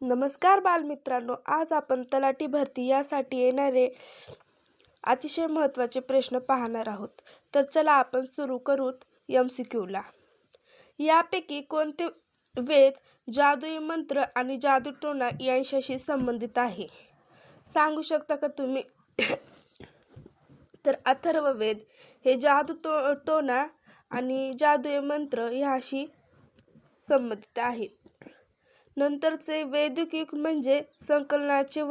नमस्कार बालमित्रांनो, आज आपण तलाठी भरती यासाठी येणारे अतिशय महत्त्वाचे प्रश्न पाहणार आहोत. तर चला आपण सुरू करूत MCQला. यापैकी कोणते वेद जादुई मंत्र आणि जादूटोणा यांच्याशी संबंधित आहे? सांगू शकता का तुम्ही? तर अथर्ववेद हे टोणा आणि जादुई मंत्र ह्याशी संबंधित आहेत. नंतरचे वैदिक युग म्हणजे संकलनाचे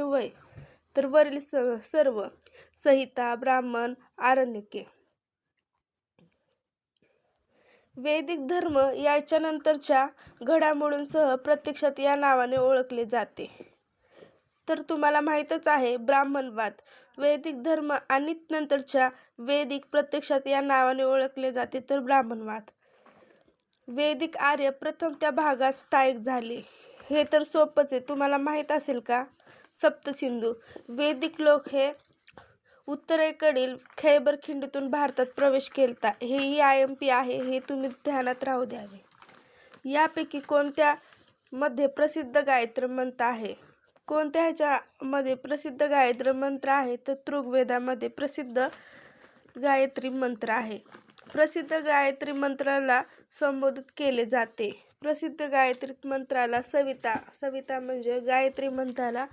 वय. तर वरील सर्व संहिता, ब्राह्मण, आरण्यके. वैदिक धर्म याच्या नंतरच्या घडामोडींसह प्रत्यक्षात या नावाने ओळखले जाते. तर तुम्हाला माहीतच आहे, ब्राह्मणवाद. वैदिक धर्म आणि नंतरच्या वैदिक प्रत्यक्षात या नावाने ओळखले जाते तर ब्राह्मणवाद. वैदिक आर्य प्रथम त्या भागात स्थायिक झाले. हे तर सोपंच आहे, तुम्हाला माहीत असेल का? सप्तसिंधू. वैदिक लोक हे उत्तरेकडील खैबर खिंडीतून भारतात प्रवेश केलता. हेही IMP आहे, हे तुम्ही ध्यानात राहू द्यावे. यापैकी कोणत्या मध्ये प्रसिद्ध गायत्री मंत्र आहे? कोणत्या ह्याच्यामध्ये प्रसिद्ध गायत्री मंत्र आहे? तर ऋग्वेदामध्ये प्रसिद्ध गायत्री मंत्र आहे. प्रसिद्ध गायत्री मंत्राला संबोधित केले जाते. प्रसिद्ध गायत्री मंत्राला सविता म्हणजे गायत्री मंत्राला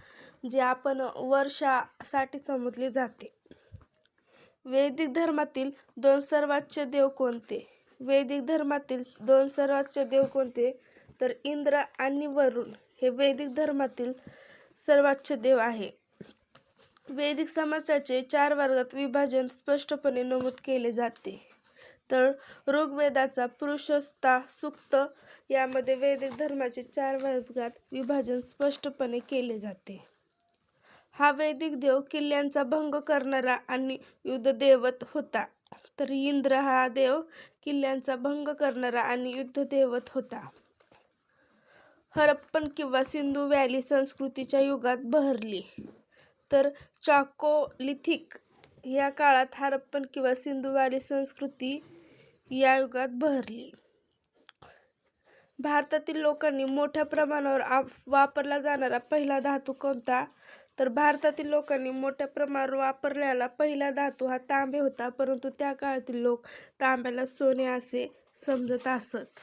जे आपण वर्षासाठी संबोधले जाते. वैदिक धर्मातील दोन सर्वोच्च देव कोणते? वैदिक धर्मातील दोन सर्वोच्च देव कोणते? तर इंद्र आणि वरुण हे वैदिक धर्मातील सर्वोच्च देव आहे. वैदिक समाजाचे 4 वर्गात विभाजन स्पष्टपणे नमूद केले जाते. तर ऋग्वेदाचा पुरुषोत्ता सूक्त यामध्ये वैदिक धर्माचे 4 वर्गात विभाजन स्पष्टपणे केले जाते. हा वैदिक देव किल्ल्यांचा भंग करणारा आणि युद्धदैवत होता. तर इंद्र हा देव किल्ल्यांचा भंग करणारा आणि युद्धदैवत होता. हरप्पन किंवा सिंधू व्हॅली संस्कृतीच्या युगात बहरली. तर चाकोलिथिक या काळात हरप्पन किंवा सिंधू व्हॅली संस्कृती या युगात बहरली. भारतातील लोकांनी मोठ्या प्रमाणावर वापरला जाणारा पहिला धातू कोणता? तर भारतातील लोकांनी मोठ्या प्रमाणावर वापरलेला पहिला धातू हा तांबे होता. परंतु त्या काळातील लोक तांब्याला सोने असे समजत असत.